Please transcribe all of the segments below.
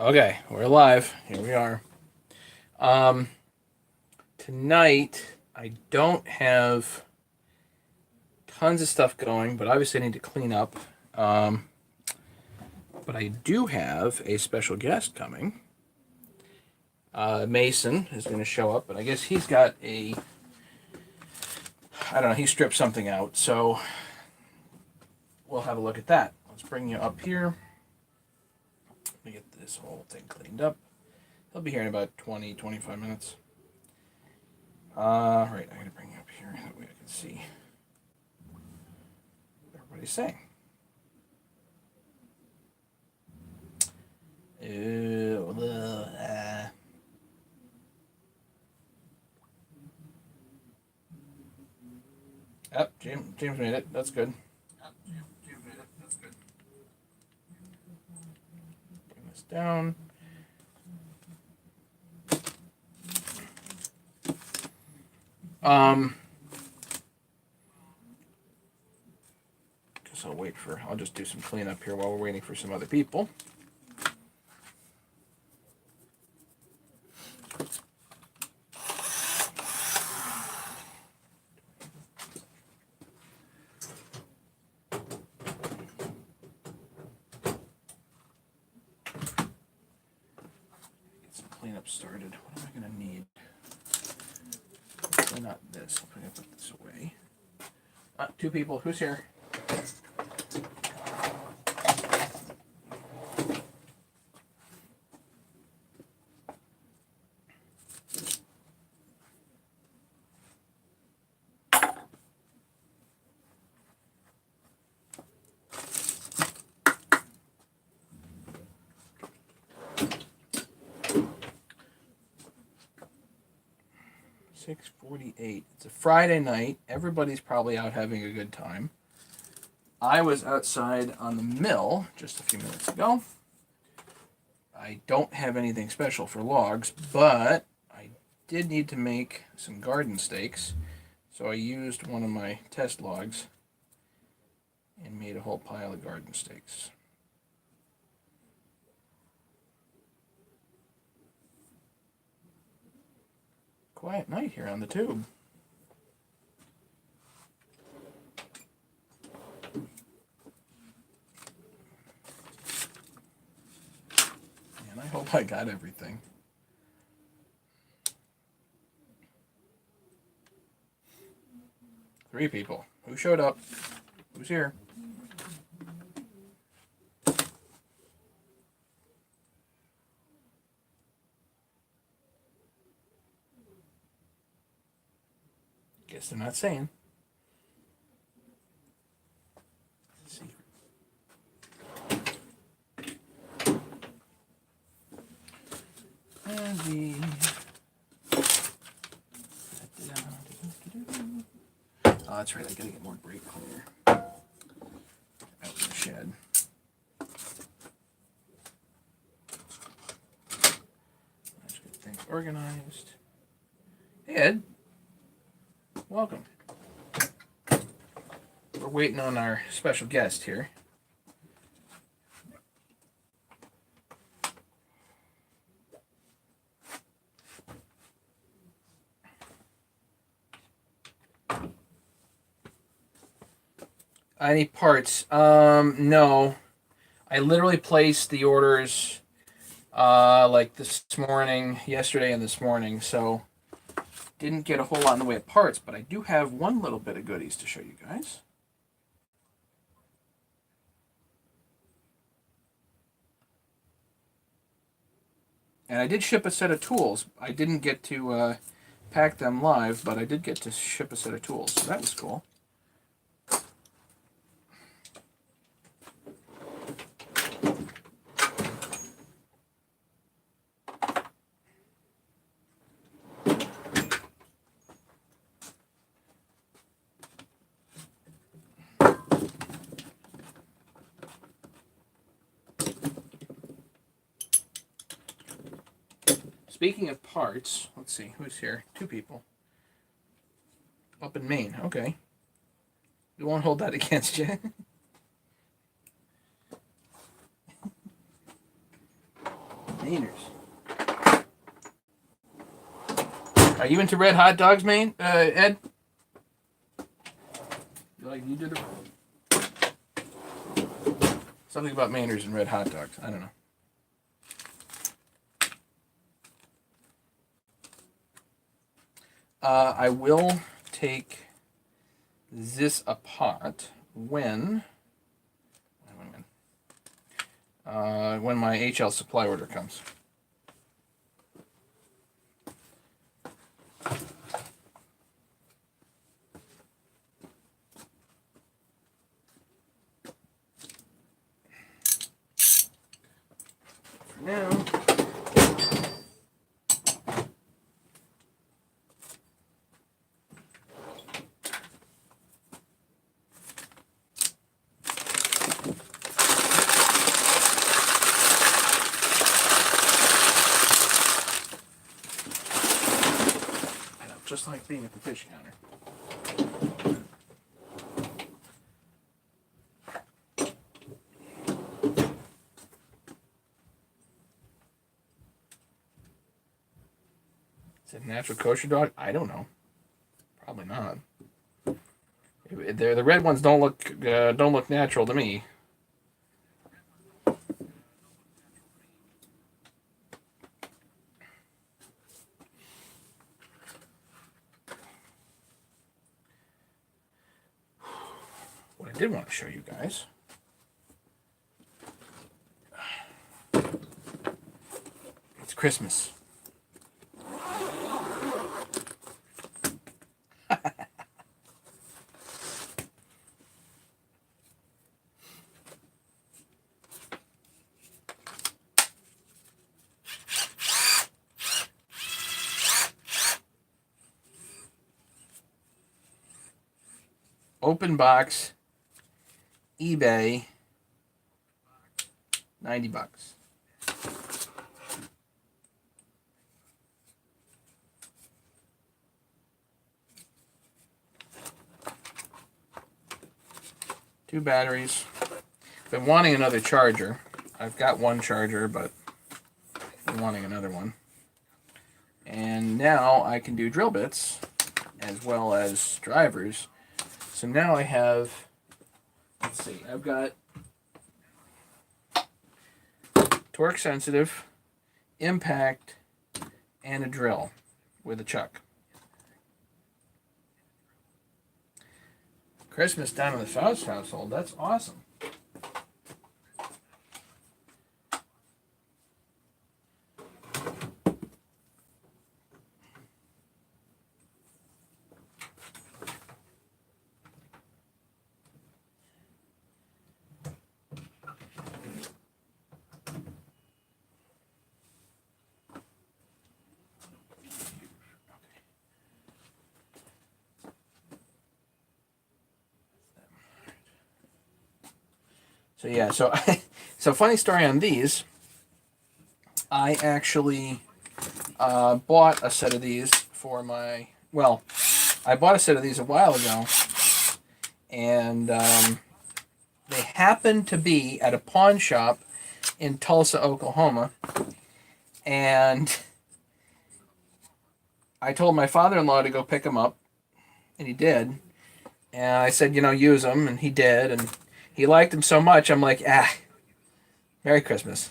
Okay, we're live. Here we are. Um, Tonight, I don't have tons of stuff going, but obviously I need to clean up. Um, but I do have a special guest coming. Mason is going to show up, and I guess he's got a. I don't know, he stripped something out, so we'll have a look at that. Let's bring you up here. Let me get this whole thing cleaned up. He'll be here in about 20, 25 minutes. Right, I gotta bring you up here. That way I can see what everybody's saying. Yep, James made it. That's good. Bring this down. Guess I'll just do some cleanup here while we're waiting for some other people. Get some cleanup started. What am I gonna need? Hopefully not this. I'm gonna put this away. Two people. Who's here? 6:48. It's a Friday night. Everybody's probably out having a good time. I was outside on the mill just a few minutes ago. I don't have anything special for logs, but I did need to make some garden stakes. So I used one of my test logs and made a whole pile of garden stakes. Quiet night here on the tube. And I hope I got everything. Three people. Who showed up? Who's here? Guess they're not saying. Secret. And the. Oh, that's right. I gotta get more brake cleaner out in the shed. Let's get things organized. Hey, Ed. Welcome. We're waiting on our special guest here. Any parts? No. I literally placed the orders like this morning, yesterday and this morning, so didn't get a whole lot in the way of parts, but I do have one little bit of goodies to show you guys. And I did ship a set of tools. I didn't get to pack them live, but I did get to ship a set of tools, so that was cool. Speaking of parts, let's see, who's here? Two people. Up in Maine, okay. We won't hold that against you. Mainers. Are you into red hot dogs, Ed? You did something about Mainers and red hot dogs. I don't know. I will take this apart when my HL supply order comes. For now. Just like being at the fish counter. Is it a natural kosher dog? I don't know. Probably not. The red ones don't look natural to me. What I did want to show you guys. It's Christmas. Open box, eBay, $90. Two batteries. Been wanting another charger. I've got one charger, but I'm wanting another one. And now I can do drill bits as well as drivers. So now I have, let's see, I've got torque sensitive, impact, and a drill with a chuck. Christmas down in the Faust household, that's awesome. So yeah, so funny story on these. I actually bought a set of these for my, well, I bought a set of these a while ago, and they happened to be at a pawn shop in Tulsa, Oklahoma, and I told my father-in-law to go pick them up, and he did, and I said, use them, and he did, and he liked them so much, I'm like, Merry Christmas.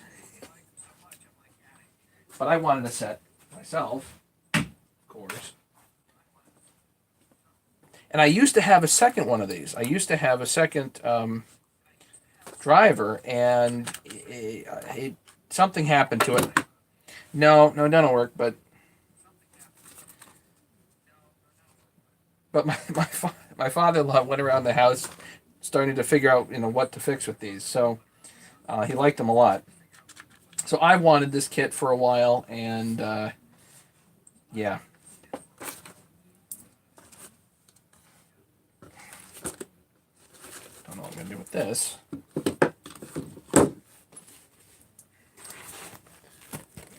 But I wanted a set myself, of course. And I used to have a second one of these. I used to have a second driver, and something happened to it. No, it doesn't work, but my father-in-law went around the house starting to figure out, what to fix with these. So he liked them a lot. So I wanted this kit for a while, and yeah. Don't know what I'm gonna do with this.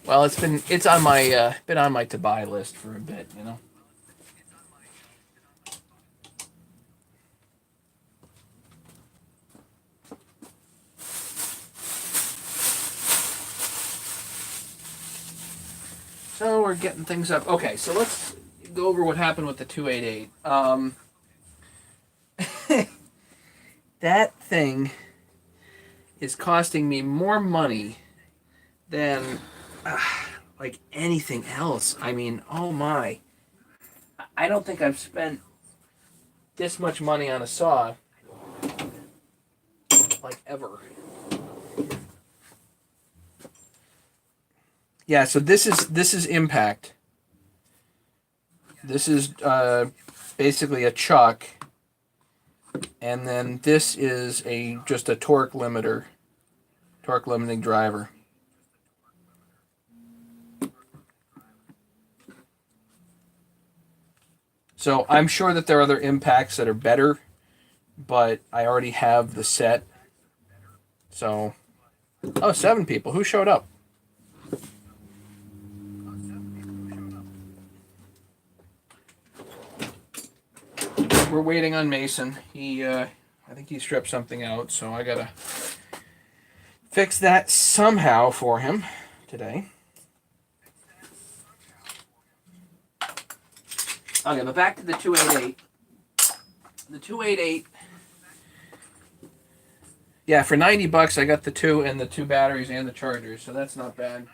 Well, it's on my to buy list for a bit, So we're getting things up. Okay, so let's go over what happened with the 288. That thing is costing me more money than like anything else. I mean, oh my. I don't think I've spent this much money on a saw like ever. Yeah, so this is Impact. This is basically a chuck, and then this is just a torque limiter, torque limiting driver. So I'm sure that there are other Impacts that are better, but I already have the set. So, oh, 7 people. Who showed up? We're waiting on Mason. I think he stripped something out, so I gotta fix that somehow for him today. Okay, but back to the 288. The 288. Yeah, for $90 I got the 2 and the 2 batteries and the chargers, so that's not bad.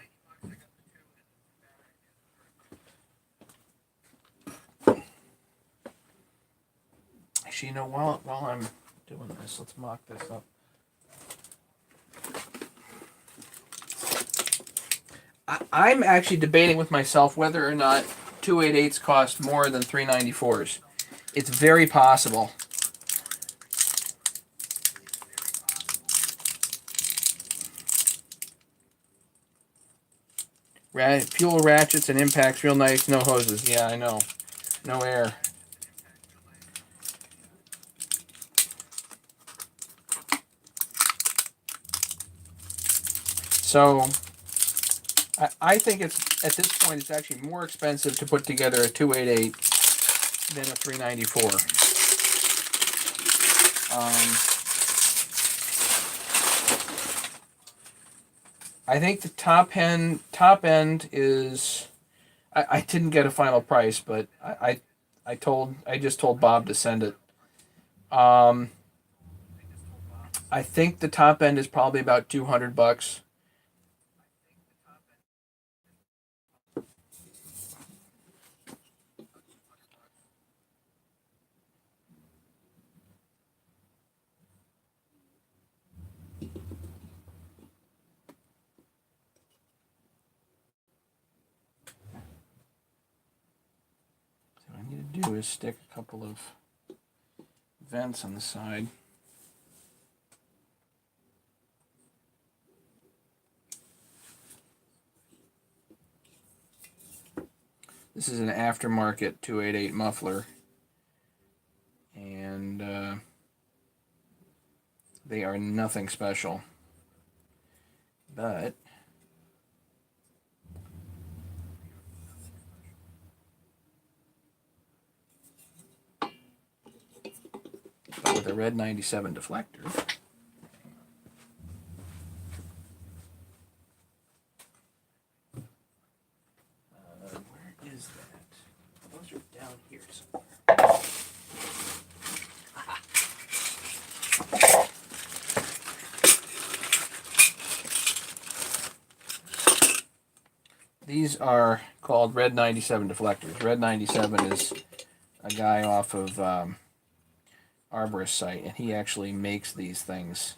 Actually, you know, while I'm doing this, let's mock this up. I'm actually debating with myself whether or not 288s cost more than 394s. It's very possible. Fuel ratchets and impacts real nice, no hoses. Yeah, I know. No air. So I think it's at this point it's actually more expensive to put together a 288 than a 394. I think the top end is I didn't get a final price, but I just told Bob to send it. I think the top end is probably about $200. What I need to do is stick a couple of vents on the side. This is an aftermarket 288 muffler, and they are nothing special, but with a red 97 deflector. Where is that? Those are down here somewhere. These are called red 97 deflectors. Red 97 is a guy off of Arborist site, and he actually makes these things.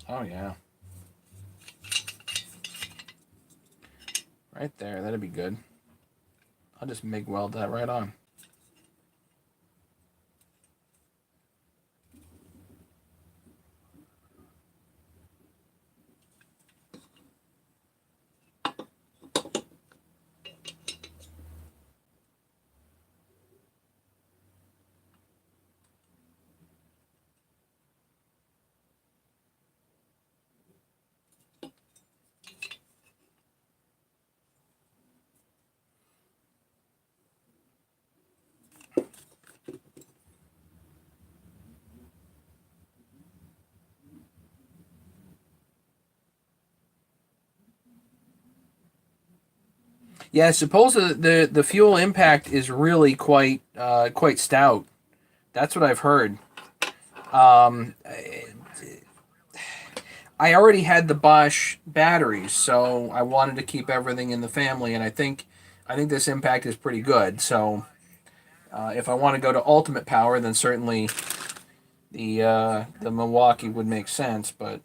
Oh yeah. Right there, that'd be good. I'll just MIG weld that right on. Yeah, suppose the fuel impact is really quite stout. That's what I've heard. Um, I already had the Bosch batteries, so I wanted to keep everything in the family, and I think this impact is pretty good. So if I want to go to ultimate power, then certainly the Milwaukee would make sense. But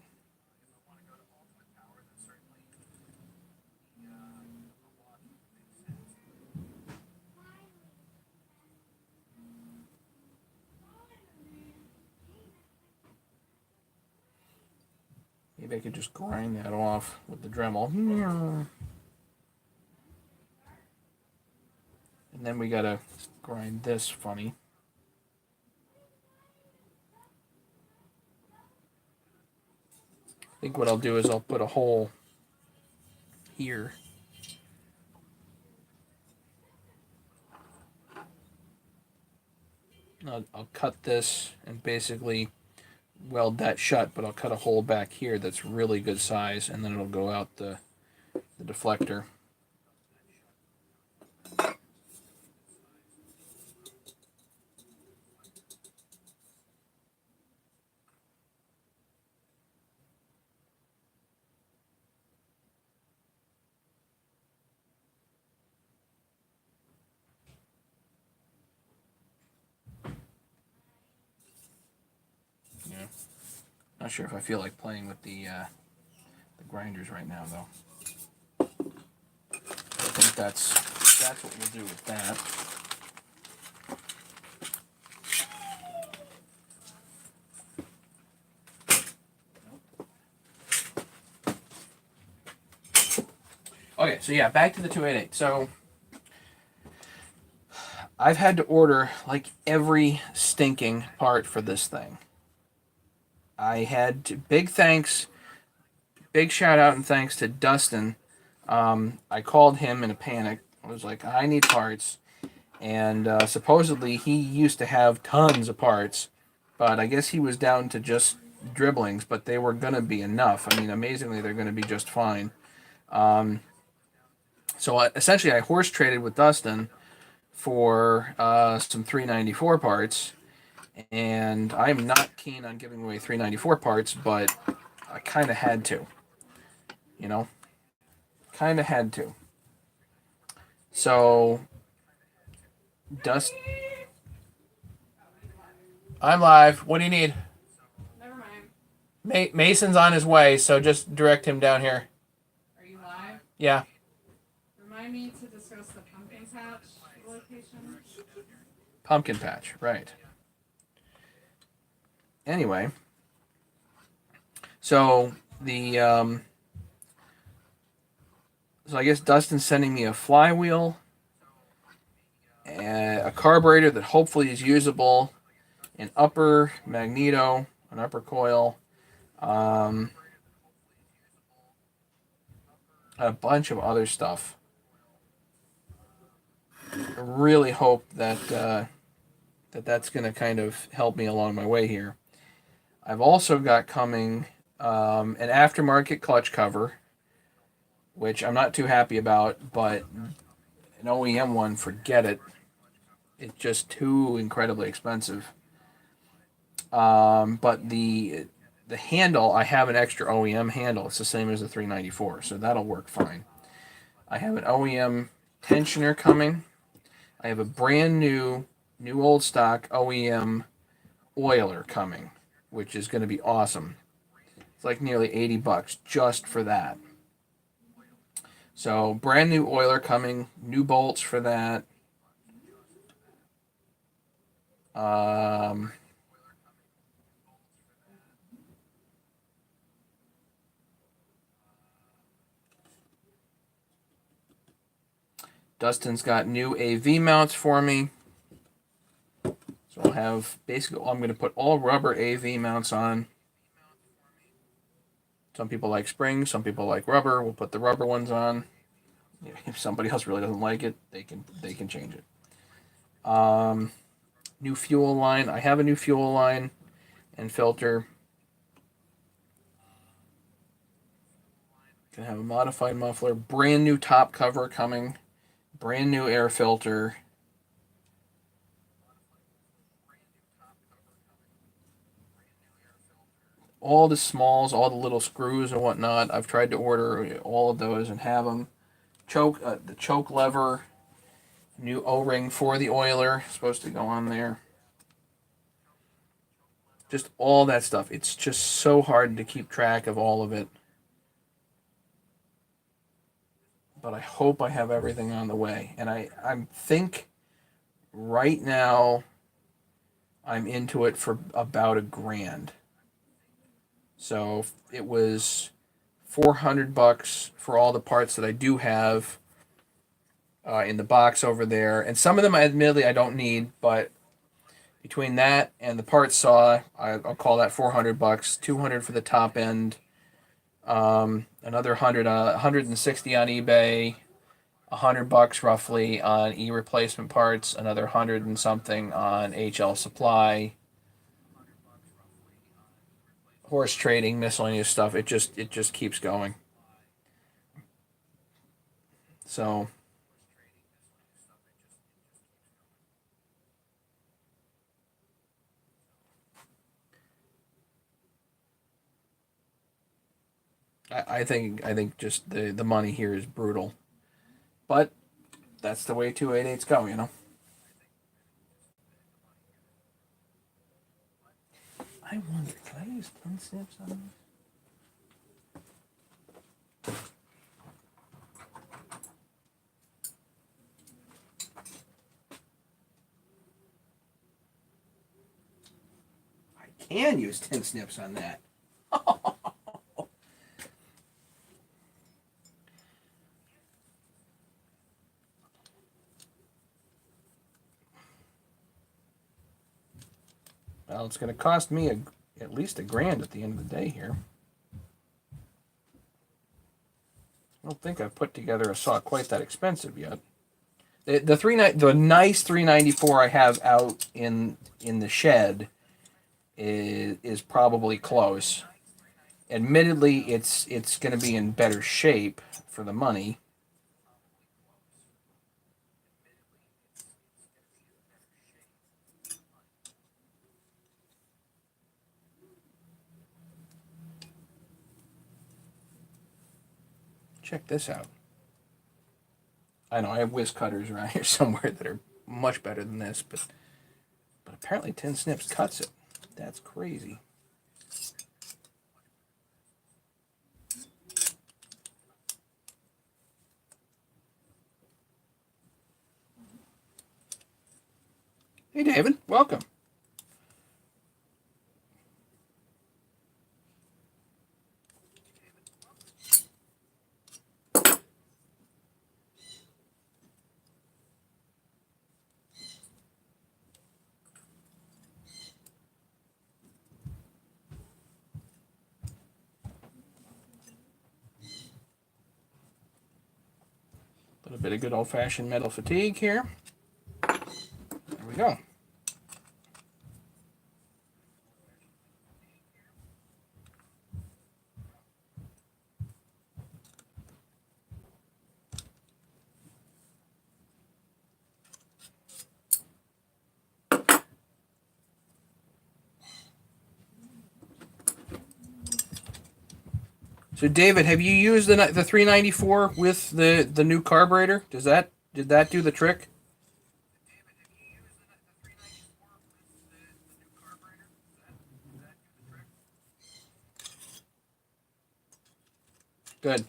maybe I could just grind that off with the Dremel, and then we gotta grind this funny. I think what I'll do is I'll put a hole here. I'll cut this and basically weld that shut, but I'll cut a hole back here that's really good size, and then it'll go out the deflector. Yeah. Not sure if I feel like playing with the grinders right now, though. I think that's what we'll do with that. Okay, so yeah, back to the 288. So I've had to order like every stinking part for this thing. I had to, big shout out and thanks to Dustin. I called him in a panic. I was like, I need parts. And supposedly he used to have tons of parts, but I guess he was down to just dribblings, but they were going to be enough. I mean, amazingly, they're going to be just fine. Um, essentially, I horse traded with Dustin for some 394 parts, and I'm not keen on giving away 394 parts, but I kind of had to, you know, kind of had to. So, Dust, I'm live. What do you need? Never mind. Mason's on his way, so just direct him down here. Are you live? Yeah. Remind me to discuss the pumpkin patch location. Pumpkin patch, right. Anyway, so so I guess Dustin's sending me a flywheel, a carburetor that hopefully is usable, an upper magneto, an upper coil, um, a bunch of other stuff. I really hope that's going to kind of help me along my way here. I've also got coming an aftermarket clutch cover, which I'm not too happy about, but an OEM one, forget it. It's just too incredibly expensive. But the handle, I have an extra OEM handle. It's the same as the 394, so that'll work fine. I have an OEM tensioner coming. I have a brand new old stock OEM oiler coming, which is going to be awesome. It's like nearly $80 just for that. So brand new oiler coming, new bolts for that. Um, Dustin's got new AV mounts for me. So I'll have basically, I'm going to put all rubber AV mounts on. Some people like springs, some people like rubber. We'll put the rubber ones on. If somebody else really doesn't like it, they can change it. New fuel line. I have a new fuel line and filter. Gonna have a modified muffler. Brand new top cover coming. brand new air filter. All the smalls, all the little screws and whatnot. I've tried to order all of those and have them. The choke lever, new O-ring for the oiler, supposed to go on there. Just all that stuff. It's just so hard to keep track of all of it. But I hope I have everything on the way. And I think right now I'm into it for about $1,000. So it was $400 for all the parts that I do have in the box over there, and some of them, admittedly, I don't need. But between that and the parts saw, I'll call that $400. $200 for the top end, another 160 on eBay, $100 roughly on e-replacement parts, another 100 and something on HL Supply. Horse trading, miscellaneous stuff. It just keeps going. So I think just the money here is brutal. But that's the way 288s go, you know. I wonder, can I use pin snips on this? I can use tin snips on that. Well, it's going to cost me at least $1,000 at the end of the day here. I don't think I've put together a saw quite that expensive yet. The nice 394 I have out in the shed is probably close. Admittedly, it's going to be in better shape for the money. Check this out. I know I have whiz cutters around here somewhere that are much better than this, but apparently Tin Snips cuts it. That's crazy. Hey, David, welcome. A little bit of good old-fashioned metal fatigue here. There we go. So, David, have you used the 394 with the new carburetor? Did that do the trick? Good.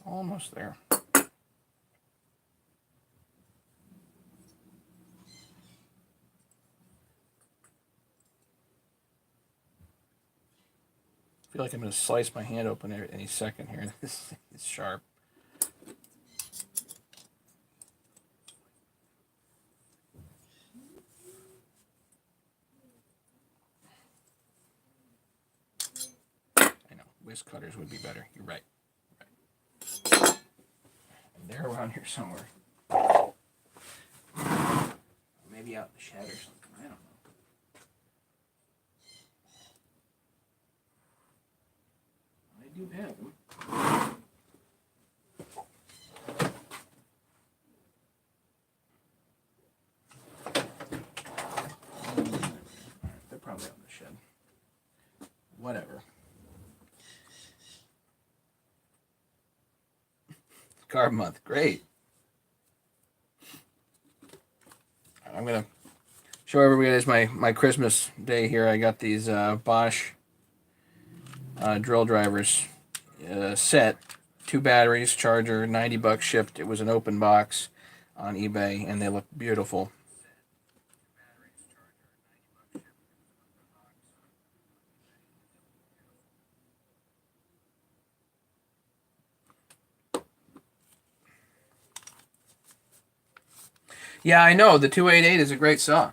Almost there. I feel like I'm going to slice my hand open any second here. This is sharp. whisk cutters would be better. You're right. Right. They're around here somewhere. Maybe out in the shed or something. I don't know. I do have them. They're probably out in the shed. Whatever. Carb month, great. I'm gonna show everybody this my Christmas day here. I got these Bosch drill drivers set, 2 batteries, charger, $90 shipped. It was an open box on eBay, and they look beautiful. Yeah, I know the 288 is a great saw.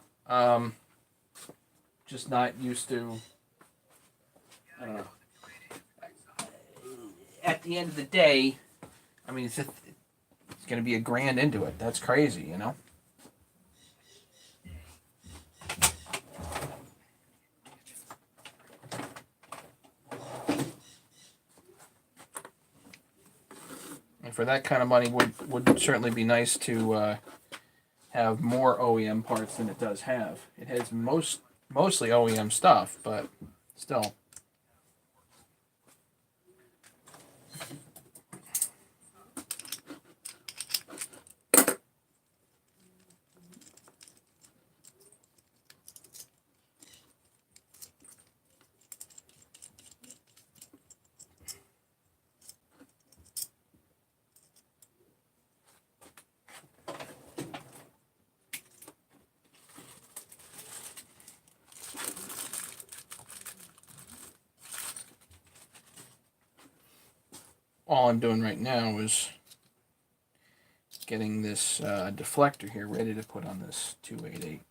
Just not used to. I don't know. At the end of the day, I mean, it's going to be $1,000 into it. That's crazy, you know. And for that kind of money, would certainly be nice to have more OEM parts than it does have. It has mostly OEM stuff, but still. All I'm doing right now is getting this deflector here ready to put on this 288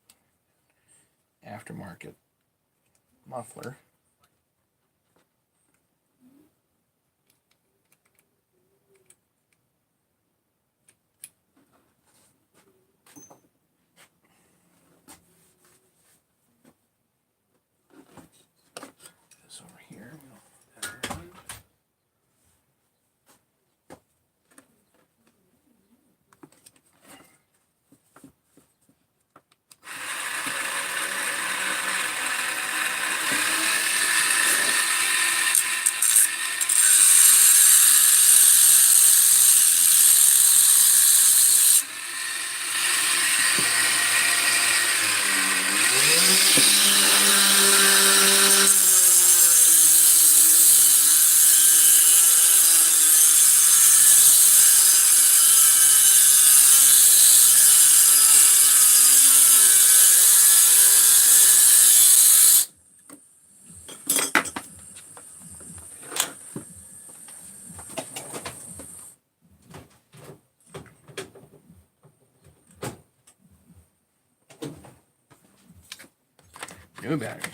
aftermarket muffler. This over here. New battery.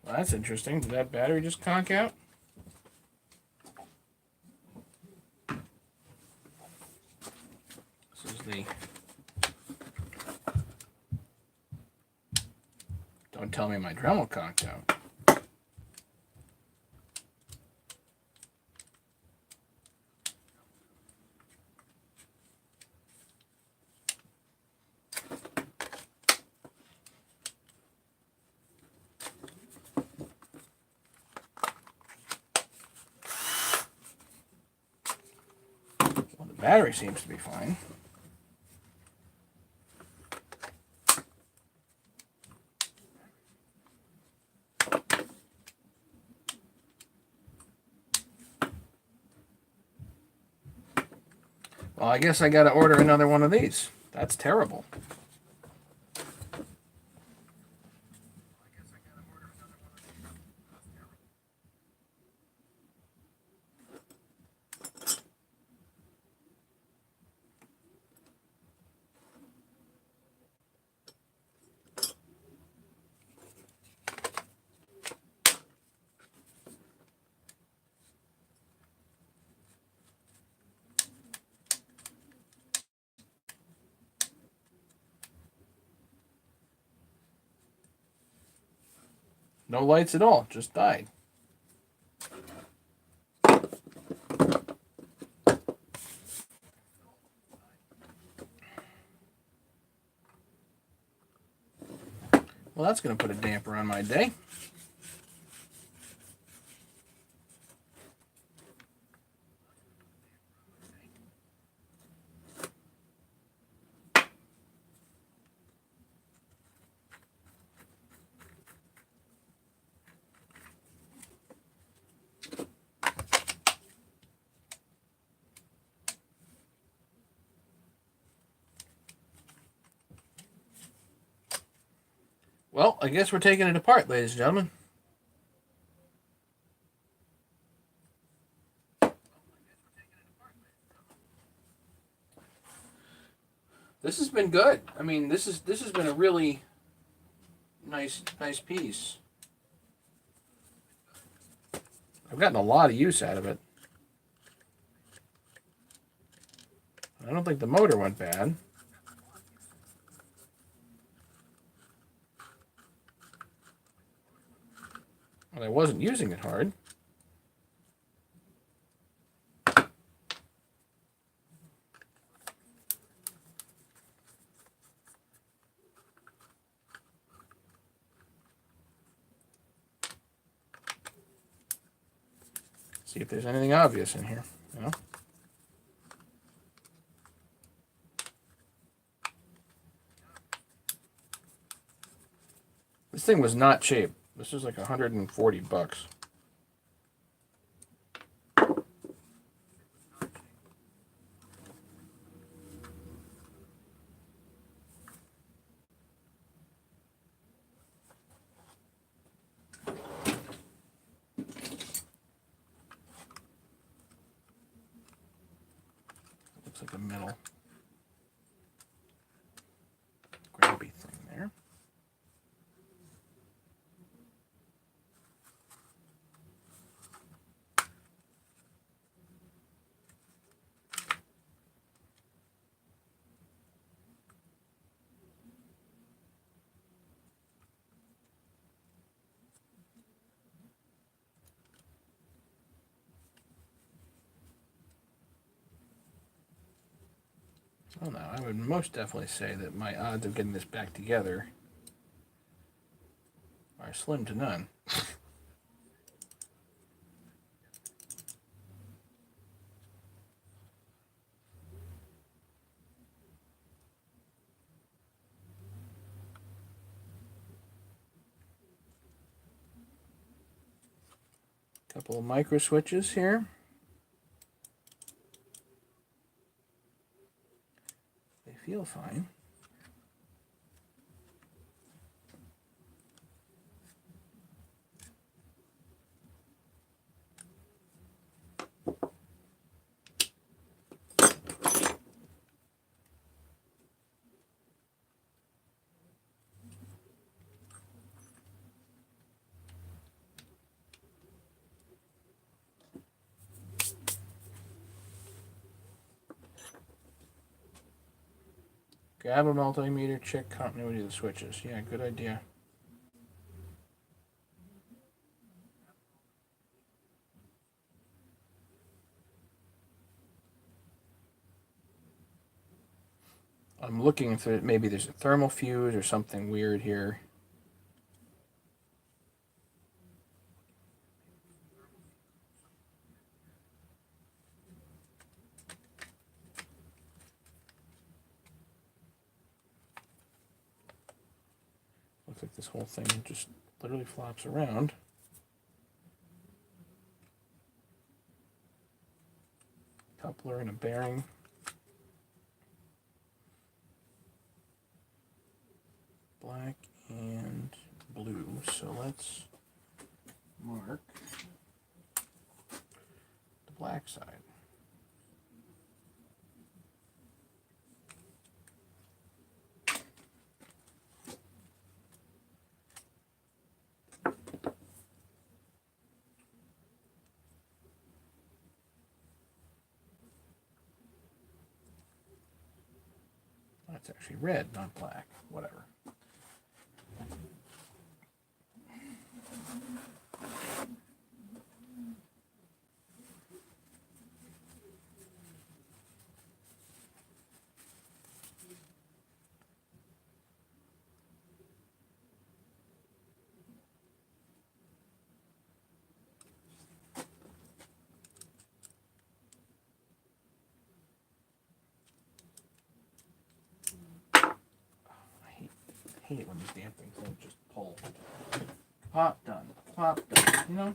Well, that's interesting. Did that battery just conk out? This is the... Don't tell me my Dremel conked out. Well, the battery seems to be fine. Well, I guess I got to order another one of these. That's terrible. No lights at all, just died. Well, that's going to put a damper on my day. Well, I guess we're taking it apart, ladies and gentlemen. This has been good. I mean, this has been a really nice piece. I've gotten a lot of use out of it. I don't think the motor went bad. But I wasn't using it hard. See if there's anything obvious in here, you know? This thing was not cheap. This was like $140. Looks like a metal grabby thing there. Well, now, I would most definitely say that my odds of getting this back together are slim to none. Couple of micro switches here. They feel fine. Grab a multimeter, check continuity of the switches. Yeah, good idea. I'm looking for maybe there's a thermal fuse or something weird here. Looks like this whole thing just literally flops around. Coupler and a bearing. black and blue. So let's mark the black side. That's actually red, not black. Whatever. I hate it when these damn things don't just pull. Pop, done. Pop, done. You know?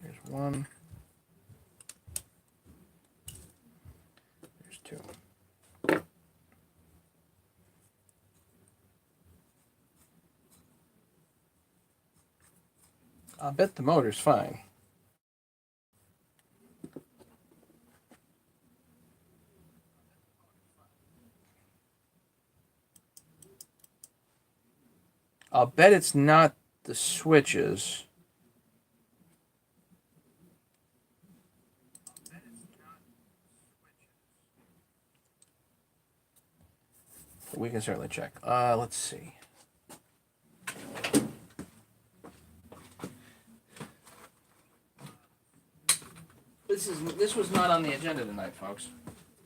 There's one. There's two. I'll bet the motor's fine. I'll bet it's not the switches. We can certainly check. Let's see. This was not on the agenda tonight, folks.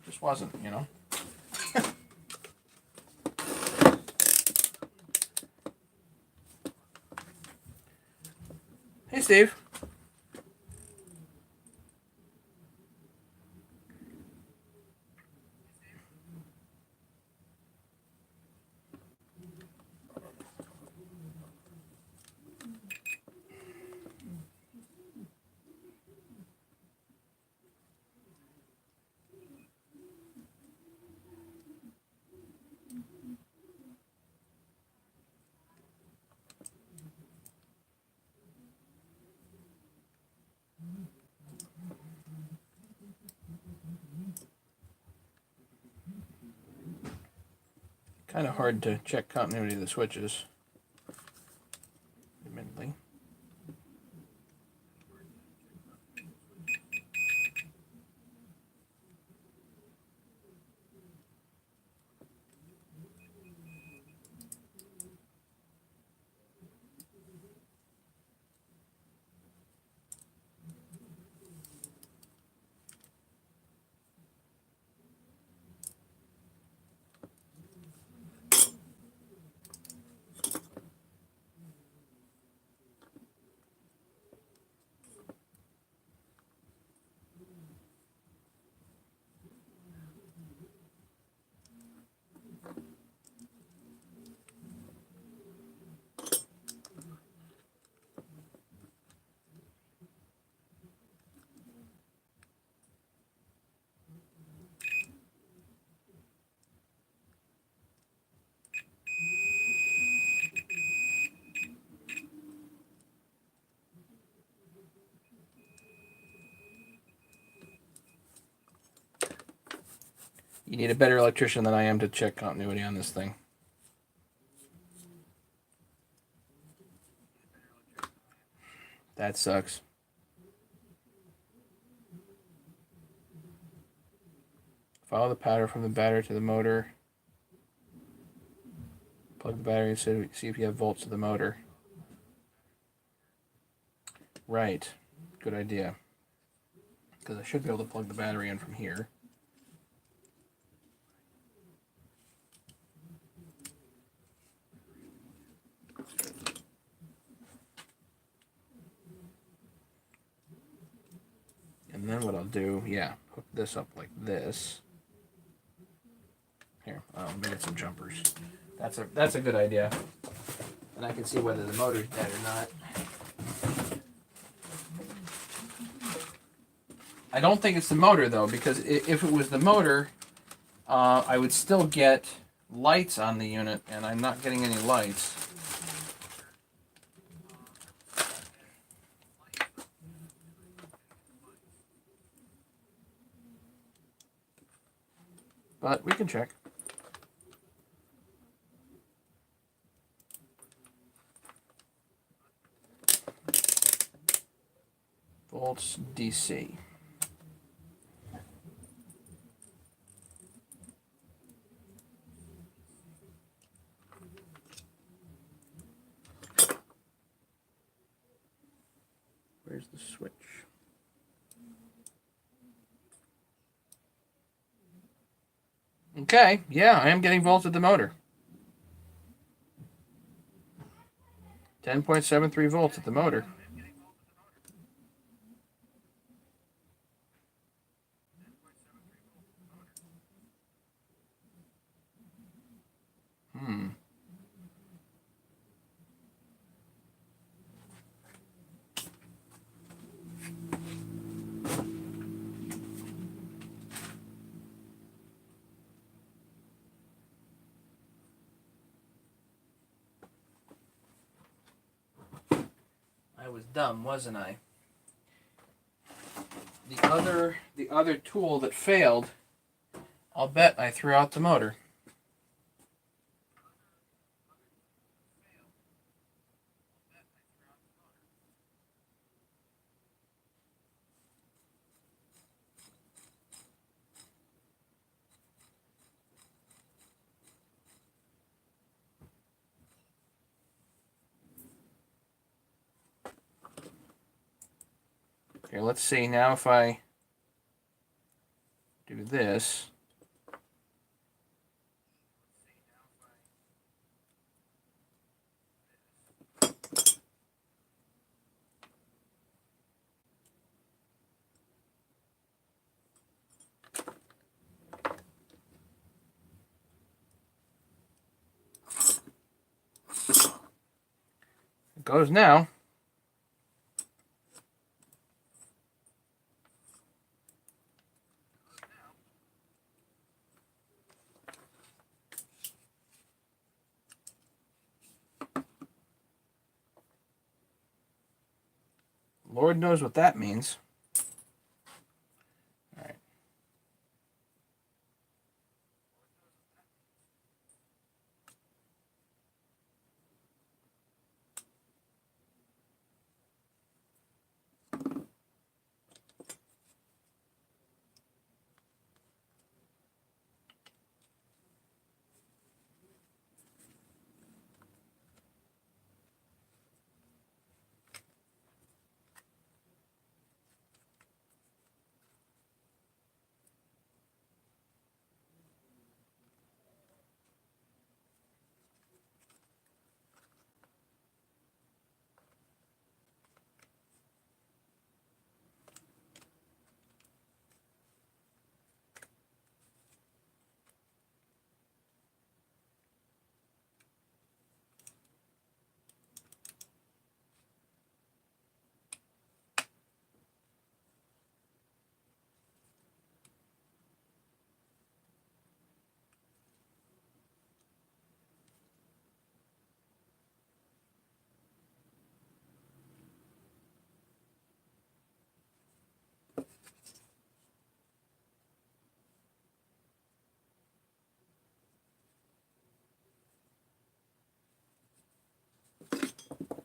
Just wasn't, you know. Hey, Steve. Kind of hard to check continuity of the switches, admittedly. You need a better electrician than I am to check continuity on this thing. That sucks. Follow the pattern from the battery to the motor. Plug the battery and see if you have volts to the motor. Right. Good idea. Because I should be able to plug the battery in from here. And then what I'll do, yeah, hook this up like this. Here, let me get some jumpers. That's a good idea. And I can see whether the motor's dead or not. I don't think it's the motor though, because if it was the motor, I would still get lights on the unit, and I'm not getting any lights. But we can check. Volts DC. Where's the switch? Okay, yeah, I am getting volts at the motor. 10.73 volts at the motor. I was dumb, wasn't I? The other tool that failed, I'll bet I threw out the motor. Here, let's see now if I do this. It goes now. Lord knows what that means. All right.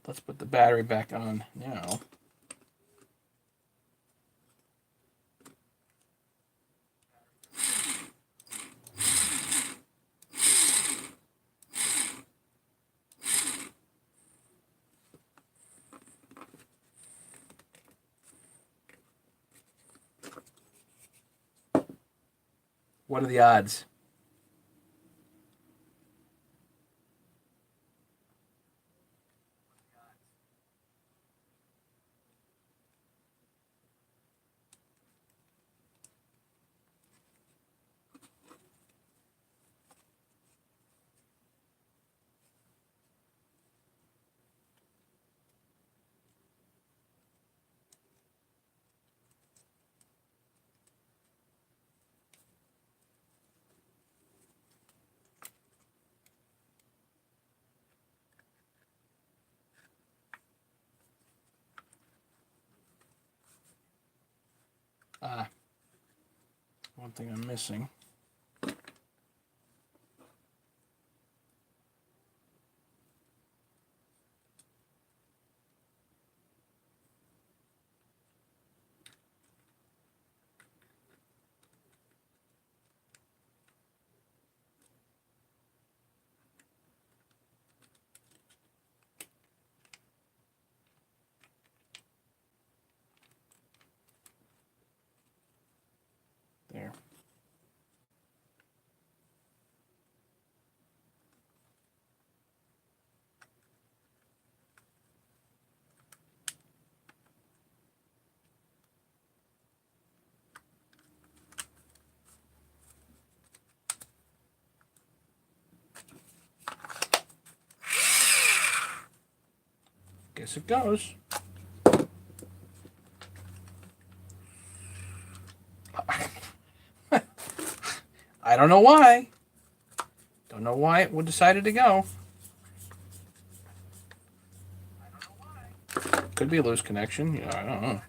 Let's put the battery back on now. What are the odds? One thing I'm missing. There. Guess it goes. I don't know why. Don't know why it decided to go. Could be a loose connection. Yeah, I don't know.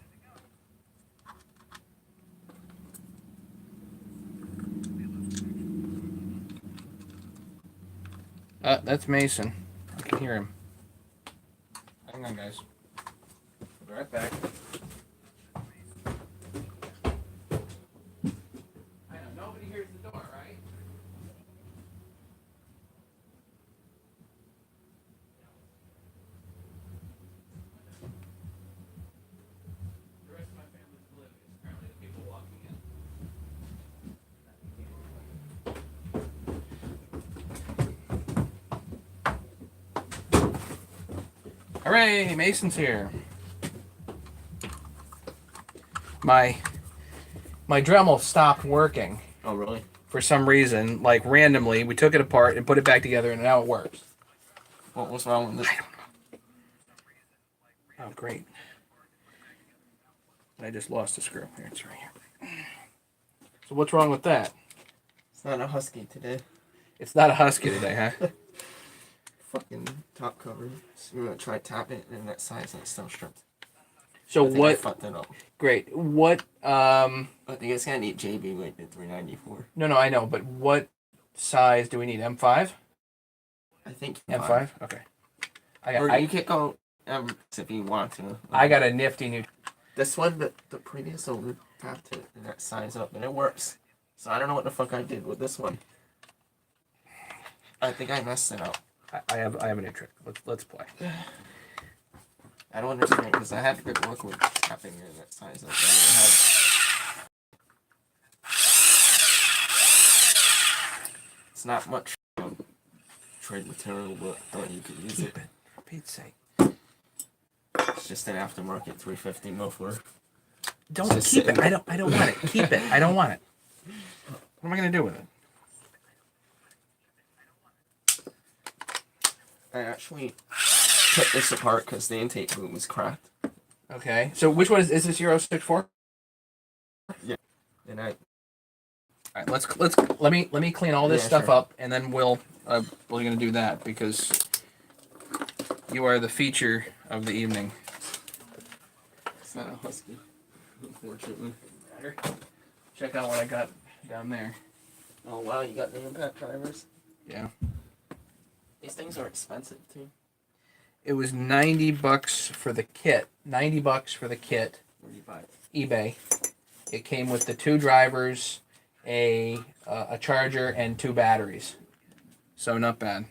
That's Mason. I can hear him. Hang on, guys. I'll be right back. I know nobody hears the door, right? The rest of my family's oblivious. Apparently, the people walking in. Hooray! Mason's here. My Dremel stopped working Oh, really? for some reason, like randomly. We took it apart and put it back together, and now it works. What was wrong with this? I don't know. Oh, great. I just lost the screw. Here, it's right here. So what's wrong with that? It's not a Husky today. It's not a Husky today, huh? Fucking top cover. So we're gonna try tap it and that size and it's still stripped. So I think I what? fucked it up. Great. What? I think it's gonna need JB like the 394. No, I know, but what size do we need? M5? I think M5. Okay. Or you can go if you want to. I got a nifty new. This one, the previous one, tapped it and that size up and it works. So I don't know what the fuck I did with this one. I think I messed it up. I have a new trick. Let's play. I don't understand because I had good luck with tapping it that size up. It's not much trade material, but you could use it. For Pete's sake. It's just an aftermarket 350 muffler. Don't Just keep it. sitting. I don't want it. Keep it. I don't want it. What am I gonna do with it? I actually took this apart because the intake boom was cracked. Okay. So which one is this? Your 064? And I All right. Let me clean all this Yeah, stuff sure. up, and then we're gonna do that because you are the feature of the evening. it's not a Husky, unfortunately. Check out what I got down there. Oh wow, you got the impact drivers. Yeah. These things are expensive too. It was $90 for the kit. $90 for the kit. Where do you buy it? eBay. It came with the 2 drivers, a charger, and 2 batteries. So not bad.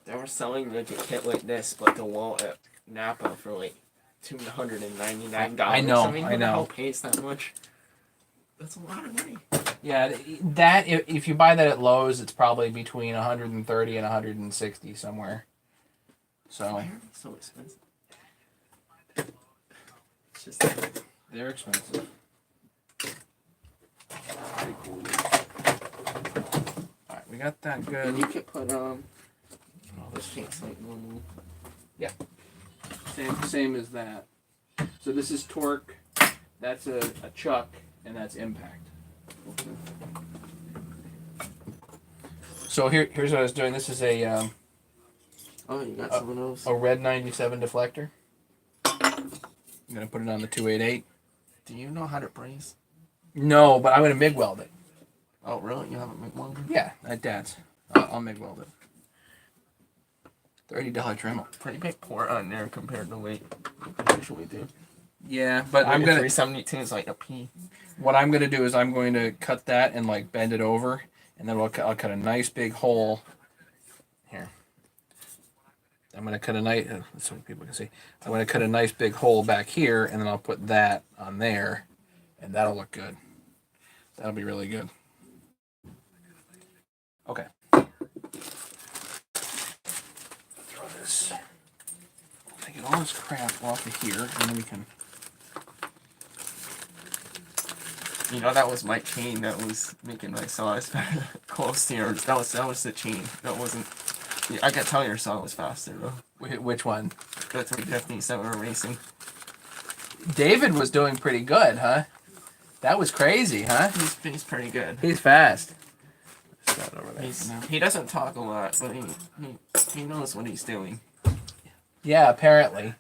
They were selling like a kit like this, but the wall at Napa for like $299. I know, I mean, I who the know. hell pays that much? That's a lot of money. Yeah, that if you buy that at Lowe's, it's probably between 130 and 160 somewhere. So Why are they so expensive? It's just they're expensive. pretty cool. All right, we got that And good. you could put Oh, this shit's like normal. same as that. So this is torque. That's a chuck, and that's impact. So here's what I was doing. This is a Oh, you got some of those. red 97 deflector. I'm gonna put it on the 288. Do you know how to braze? No, but I'm gonna MIG weld it. Oh, really? You haven't made one? Yeah, at Dad's. I'll MIG weld it. $30 Dremel. Pretty big port on there compared to like what we usually do. Yeah, but I'm Like, gonna. 372 is like a P. What I'm gonna do is I'm going to cut that and like bend it over, and then I'll cut a nice big hole. Here. I'm gonna cut a nice. So people can see. I'm gonna cut a nice big hole back here, and then I'll put that on there, and that'll look good. That'll be really good. Okay. Throw this. I get all this crap off of here, and then we can. You know, that was my chain that was making my saws close to yours. That was the chain. That wasn't. Yeah, I could tell your saw was faster though. Which one? The 350s that were racing. David was doing pretty good, huh? That was crazy, huh? He's pretty good. He's fast. Start over there. He doesn't talk a lot, but he knows what he's doing. Yeah, apparently.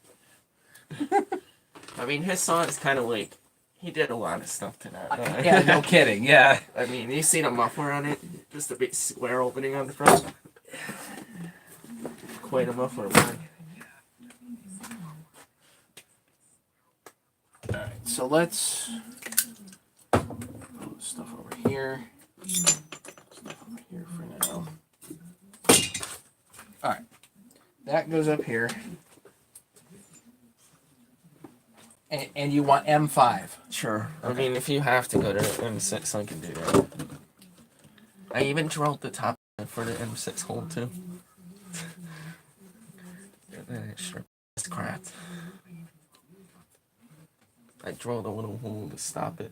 I mean, his saw is kind of like he did a lot of stuff to that. Yeah, no kidding. Yeah. I mean, you see the muffler on it, just a big square opening on the front. Quite a muffler, man. All right, so let's put stuff over here. Stuff over here for now. All right, that goes up here. And you want M5? Sure. I mean, if you have to go to M6, I can do that. I even drilled the top for the M6 hole too. It's cracked. I drilled a little hole to stop it.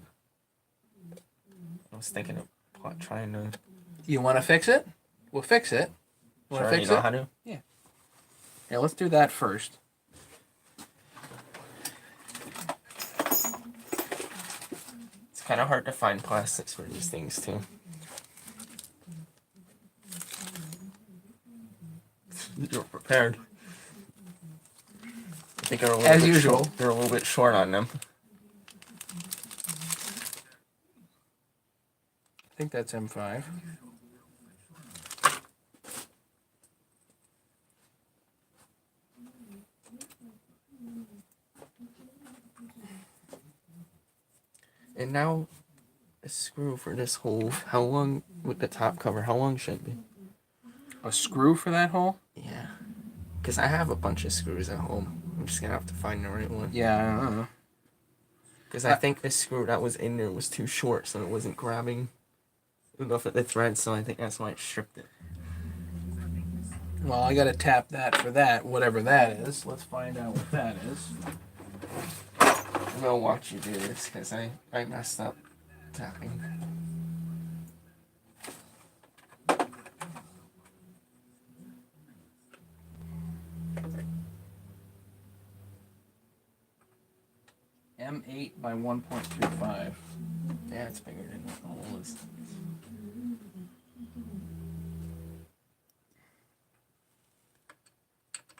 I was thinking of trying to. You want to fix it? We'll fix it. Want to Sure, fix you know it? how to? Yeah. Yeah, let's do that first. It's kind of hard to find plastics for these things too. You're prepared. I think they're a little As bit usual. Short. They're a little bit short on them. I think that's M5. And now, a screw for this hole. How long with the top cover? How long should it be? A screw for that hole? Yeah. Because I have a bunch of screws at home. I'm just going to have to find the right one. Yeah, I don't know. Because I think the screw that was in there was too short, so it wasn't grabbing enough at the thread, so I think that's why it stripped it. Well, I gotta tap that for that, whatever that is. Let's find out what that is. I'm going to watch you do this, because I messed up tapping. M8 by 1.25. Yeah, it's bigger than what the hole is.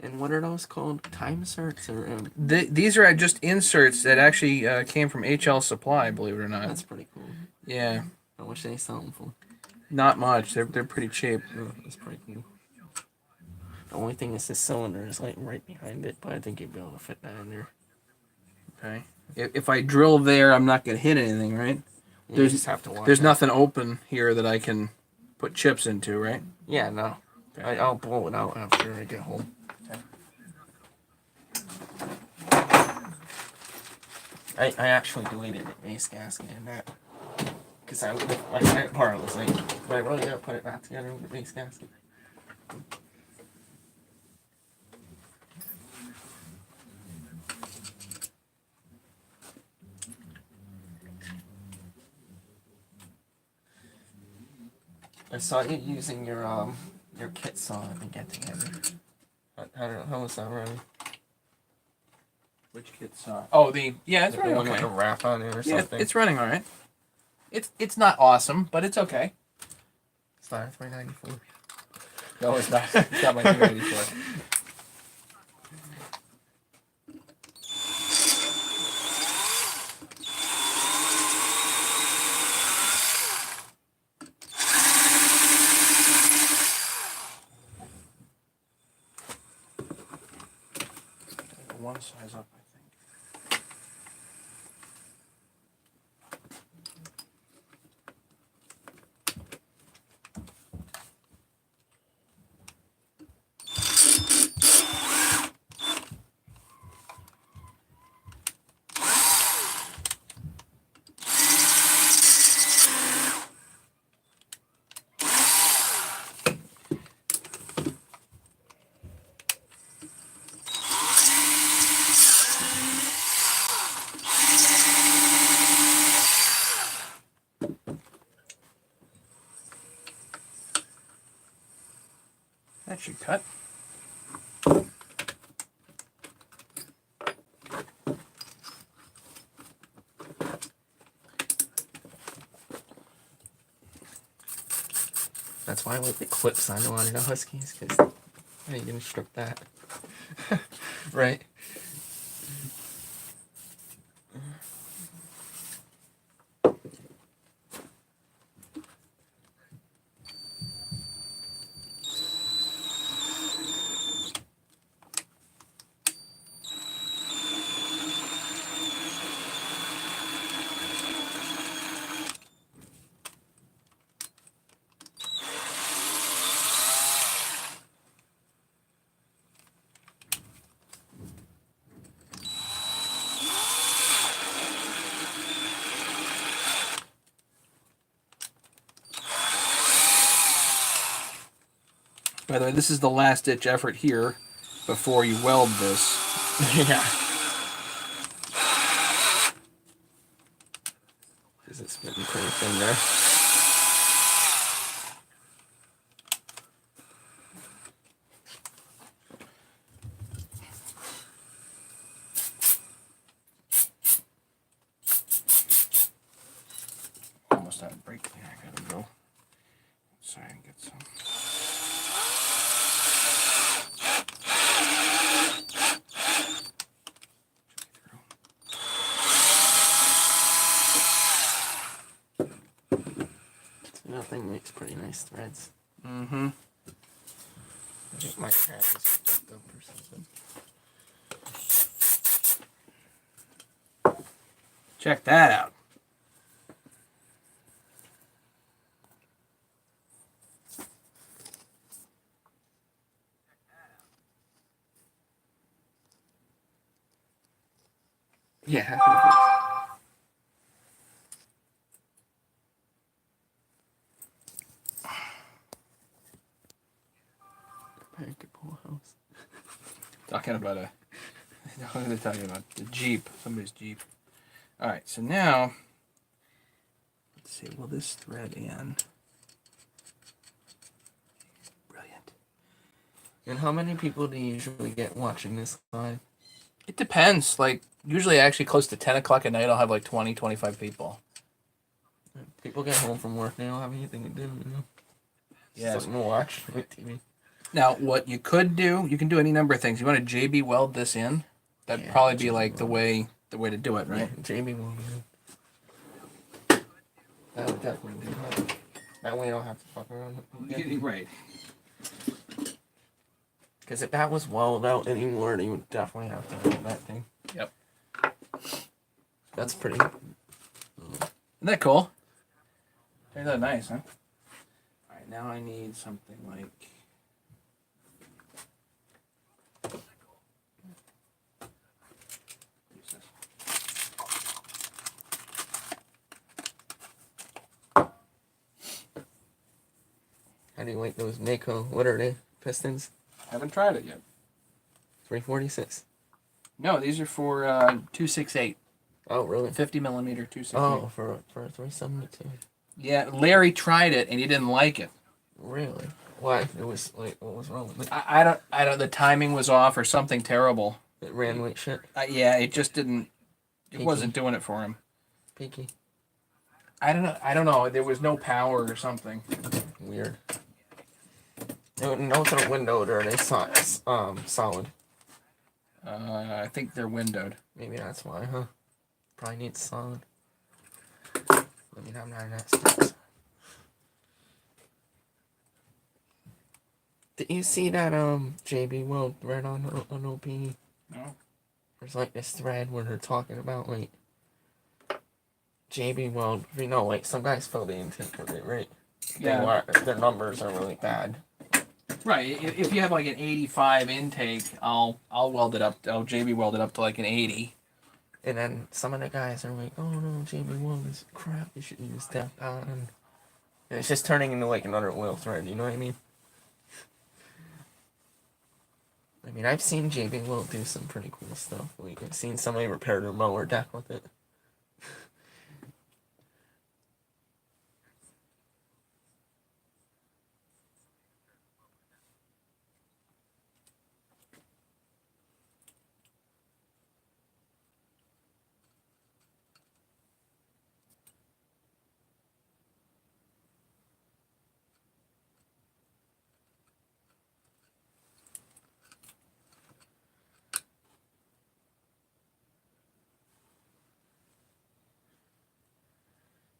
And what are those called? Time certs or These are just inserts that actually came from HL Supply, believe it or not. That's pretty cool. Yeah, How much they sell them for? not much. They're pretty cheap. Oh, that's pretty cool. The only thing is the cylinder is like right behind it, but I think you'd be able to fit that in there. Okay. If I drill there, I'm not gonna hit anything, right? You just have to watch. There's it. nothing open here that I can put chips into, right? Yeah, no. I'll blow it out after I get home. I actually deleted the base gasket in that. Because my second part was like, do I really gotta put it back together with the base gasket? I saw you using your kit saw to get together. How was that running? Which kit saw? Oh, yeah, it's The running one with okay. a wrap on it or Yeah, something? it's running all right. It's not awesome, but it's okay. It's not 394. No, it's not. It's not my 284. one size up, I think. That should cut. That's why I like the clips on one of the Huskies, because you can strip that. Right? By the way, this is the last ditch effort here before you weld this. Yeah. Because it's getting pretty thin there. Almost out of brake cleaner. I gotta go outside and get some. That thing makes pretty nice threads. Mm-hmm. I think my hat is fucked up or something. Check that out. Yeah. Back to pool house. Talking about a. I'm going to tell you about the Jeep. Somebody's Jeep. All right, so now. Let's see. Will this thread in? Brilliant. And how many people do you usually get watching this live? It depends. Like, usually actually close to 10 o'clock at night, I'll have like 20, 25 people. People get home from work, they don't have anything to do, you know? Yes. Something to watch with TV. Now, what you could do, you can do any number of things. You want to JB weld this in? That'd Yeah, probably be JB like the weld. way to do it, right? Yeah, Jamie will be good. That would definitely be good. That way I don't have to fuck around. Right. Because if that was walled out anymore, you would definitely have to weld that thing. Yep. That's pretty. Isn't that cool? Isn't that nice, huh? All right, now I need something like. How do you like those Mako? What are they? Pistons? Haven't tried it yet. 346. No, these are for 268. Oh, really? 50 millimeter 268. Oh, for a 372. Yeah, Larry tried it and he didn't like it. Really? Why? It was like, what was wrong with it? I don't. The timing was off or something terrible. It ran like shit. Yeah, it just didn't. It Peaky. wasn't doing it for him. Peaky. I don't know. There was no power or something. Weird. Notes are windowed or are they solid? I think they're windowed. Maybe that's why, huh? Probably needs solid. I mean, I'm not an expert. Did you see that JB Weld right on OP? No. there's like this thread where they're talking about like JB Weld. You know, like some guys fill the intake with it, right? Yeah. Their numbers are really bad. Right. If you have like an 85 intake, I'll weld it up. I'll JB weld it up to like an 80. And then some of the guys are like, "Oh no, JB Weld is crap. You should use Dapcon." And it's just turning into like another oil thread. You know what I mean? I mean, I've seen JB Weld do some pretty cool stuff. Like I've seen somebody repair their mower deck with it.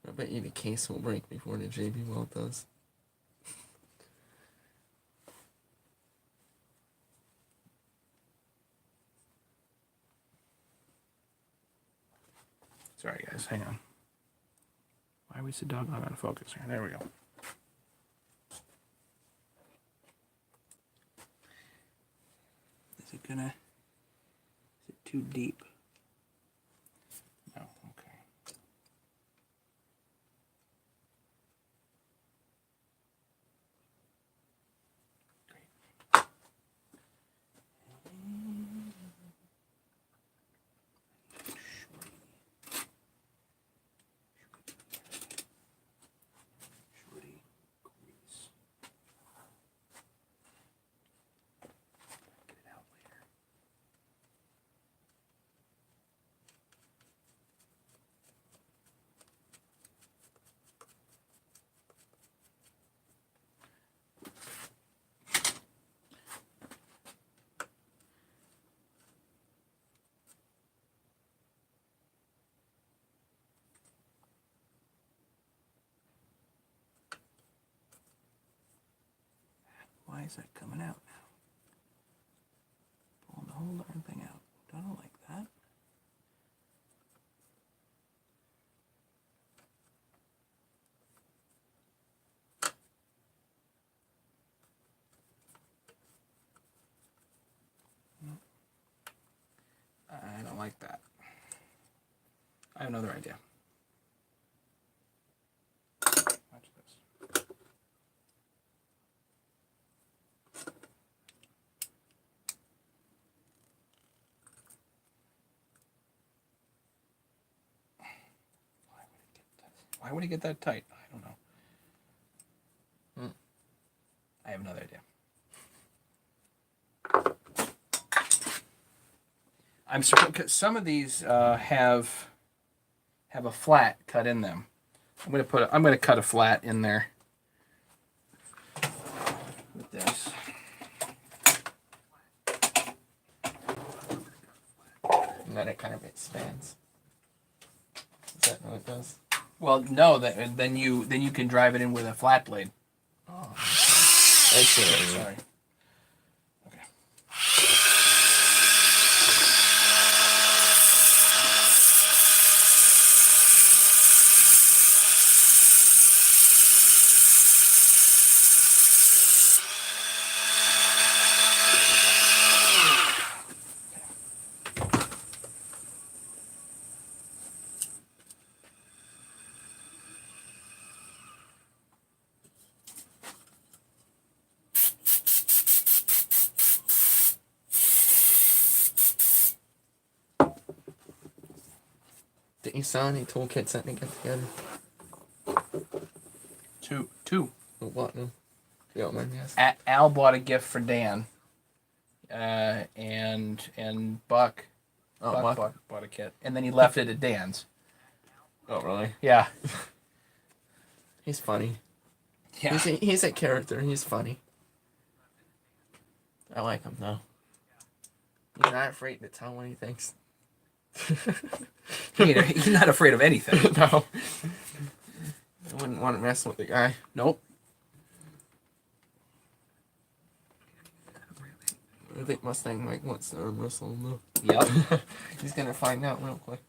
I bet you the case will break before the JB Weld does. Sorry, guys. Hang on. Why was the dog not on focus here? There we go. Is it gonna? Is it too deep? No. Okay. Great. Shorty grease. Get it out later. Why is that coming out now? Pulling the whole darn thing out. Don't like that. I don't like that. I have another idea. Watch this. Why would he get that tight? I don't know. I have another idea. I'm surprised some of these have a flat cut in them. I'm gonna cut a flat in there with this. And then it kind of expands. Is that what it does? Well, no. Then you can drive it in with a flat blade. Oh, I see what you mean. Sorry. Okay. Did you sell any toolkits that they get together? Two. Or what? No. You don't mind me asking? Al bought a gift for Dan. And Buck. Oh, Buck bought a kit, and then he left it at Dan's. Oh, really? Yeah. He's funny. Yeah. He's a character. He's funny. I like him though. He's not afraid to tell what he thinks. He's not afraid of anything. No. I wouldn't want to mess with the guy. Nope. I think Mustang Mike wants to arm wrestle him though. Yep. He's gonna find out real quick.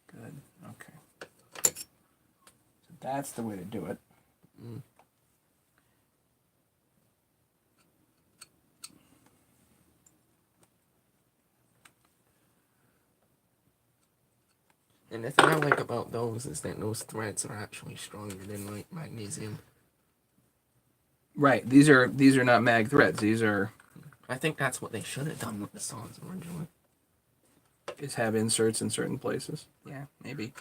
Good. Okay. So that's the way to do it. Mm. And the thing I like about those is that those threads are actually stronger than like magnesium. Right. These are not mag threads. These are I think that's what they should have done with the saws originally. is have inserts in certain places. Yeah, maybe.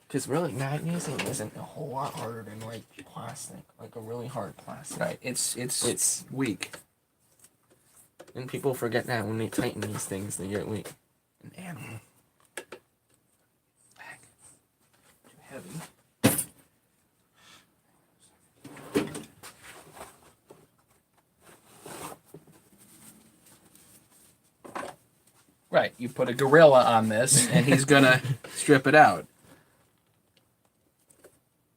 Because really, magnesium isn't a whole lot harder than like plastic, like a really hard plastic. Right. It's weak. And people forget that when they tighten these things, they get weak. An animal. Too heavy. Right. You put a gorilla on this, and he's gonna strip it out.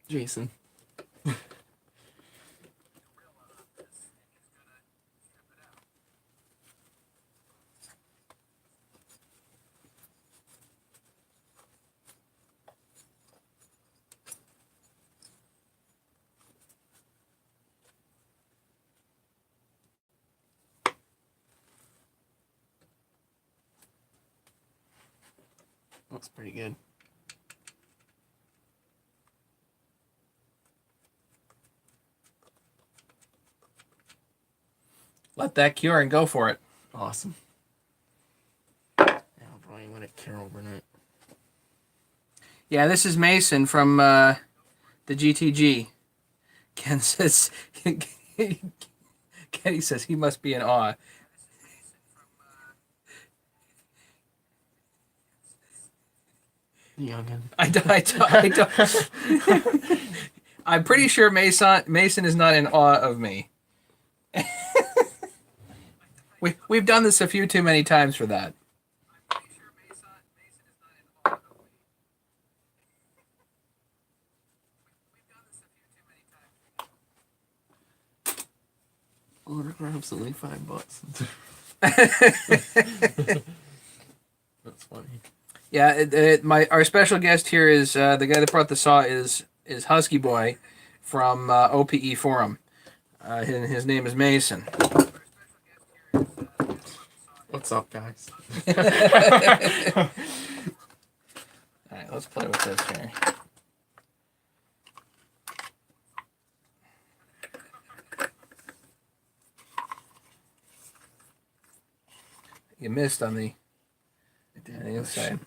Jason. Looks pretty good. Let that cure and go for it. Awesome. Yeah, I'll probably let it cure overnight. Yeah, this is Mason from the GTG. Ken says, Kenny says he must be in awe. Youngin. I don't. I'm pretty sure Mason is not in awe of me. We've done this a few too many times for that. Autographs only $5. That's funny. Yeah, our special guest here is the guy that brought the saw is Husky Boy from OPE Forum. His name is Mason. What's up, guys? All right, let's play with this here. You missed on the inside.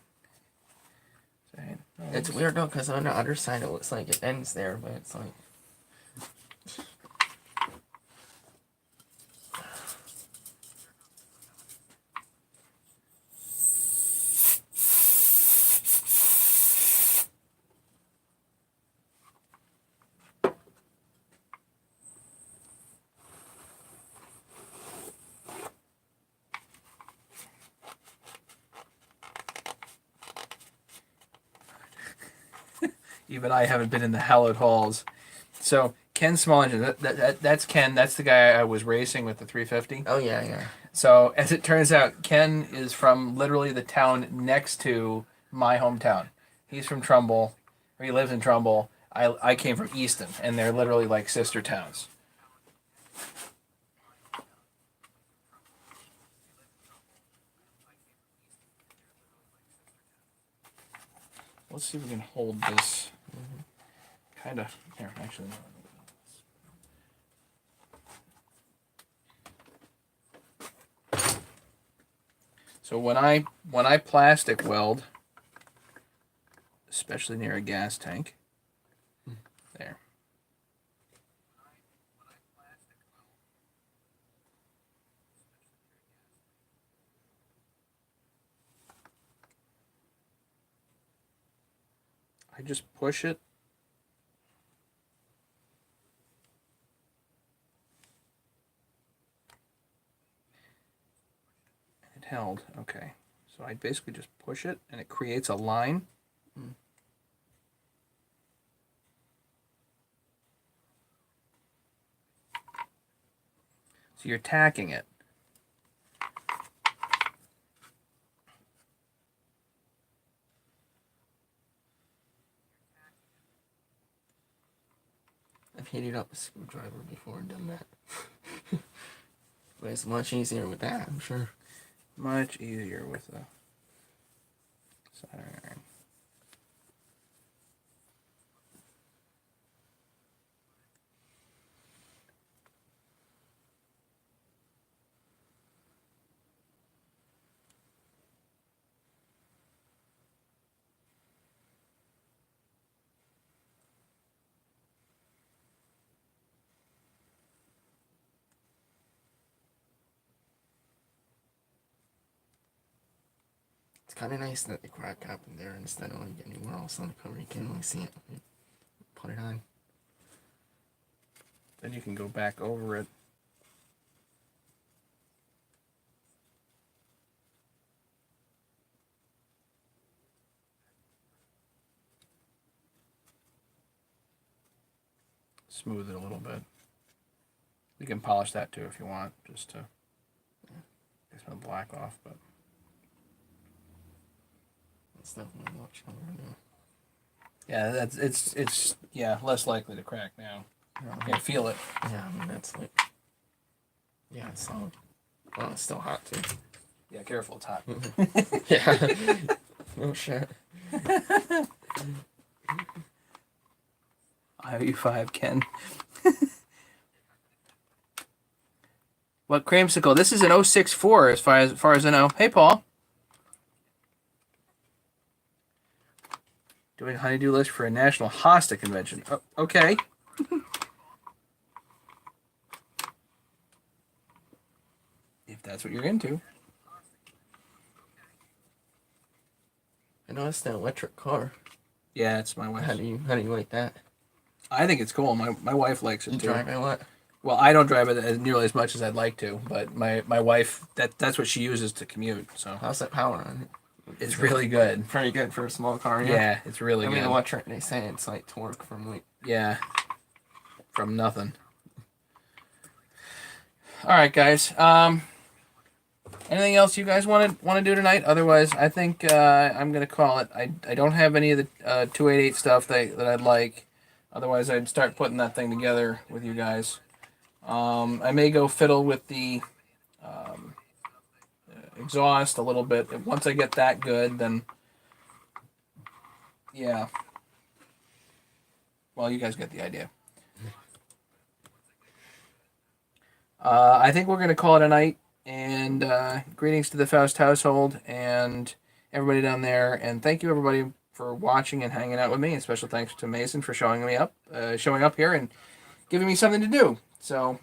It's weird though, because on the other side it looks like it ends there, but it's like. Even I haven't been in the hallowed halls. So Ken Smallinger, that's Ken. That's the guy I was racing with the 350. Oh yeah, yeah. So as it turns out, Ken is from literally the town next to my hometown. He's from Trumbull, or he lives in Trumbull. I came from Easton, and they're literally like sister towns. Let's see if we can hold this. Kind of. Here, actually. So when I plastic weld, especially near a gas tank, there. I just push it. held. Okay. So I basically just push it and it creates a line. So you're tacking it. I've heated up a screwdriver before and done that. But it's much easier with that, I'm sure. Much easier with a soldering iron. It's kind of nice that the crack happened there instead of like anywhere else on the cover. You can't really see it. Put it on. Then you can go back over it. Smooth it a little bit. You can polish that too if you want, just to get some of the black off, but It's definitely much color now. yeah, it's less likely to crack now. You can feel it. Yeah, I mean that's like, yeah, it's solid. Well, it's still hot too. Yeah, careful, it's hot. Yeah. Oh shit. IU5 Ken. What creamsicle? This is an 064 as far as I know. Hey Paul. Doing honeydew list for a national hosta convention. Oh, okay. If that's what you're into. I noticed that electric car. Yeah, it's my wife. How do you like that? I think it's cool. My wife likes it You too. drive it a lot? Well, I don't drive it nearly as much as I'd like to, but my wife, that's what she uses to commute. So How's that power on it? it's really good. Pretty good for a small car. Yeah, it's really I mean, good. electric. They say it's like torque from like. Yeah, from nothing. All right, guys. Anything else you guys want to do tonight? Otherwise, I think I'm gonna call it. I don't have any of the 288 stuff that I'd like. Otherwise, I'd start putting that thing together with you guys. I may go fiddle with the exhaust a little bit. Once I get that good, then yeah. Well, you guys get the idea. I think we're going to call it a night. And greetings to the Faust household and everybody down there. And thank you, everybody, for watching and hanging out with me. And special thanks to Mason for showing up here and giving me something to do. So,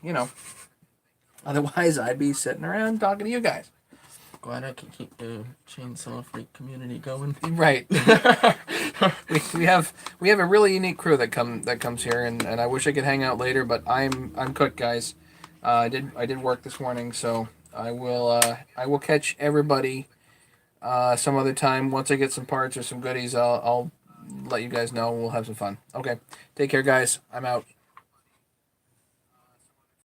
otherwise I'd be sitting around talking to you guys. Glad I can keep the chainsaw freak community going. Right. we have a really unique crew that comes here, and I wish I could hang out later, but I'm cooked, guys. I did work this morning, so I will catch everybody some other time. Once I get some parts or some goodies, I'll let you guys know. We'll have some fun. Okay, take care, guys. I'm out.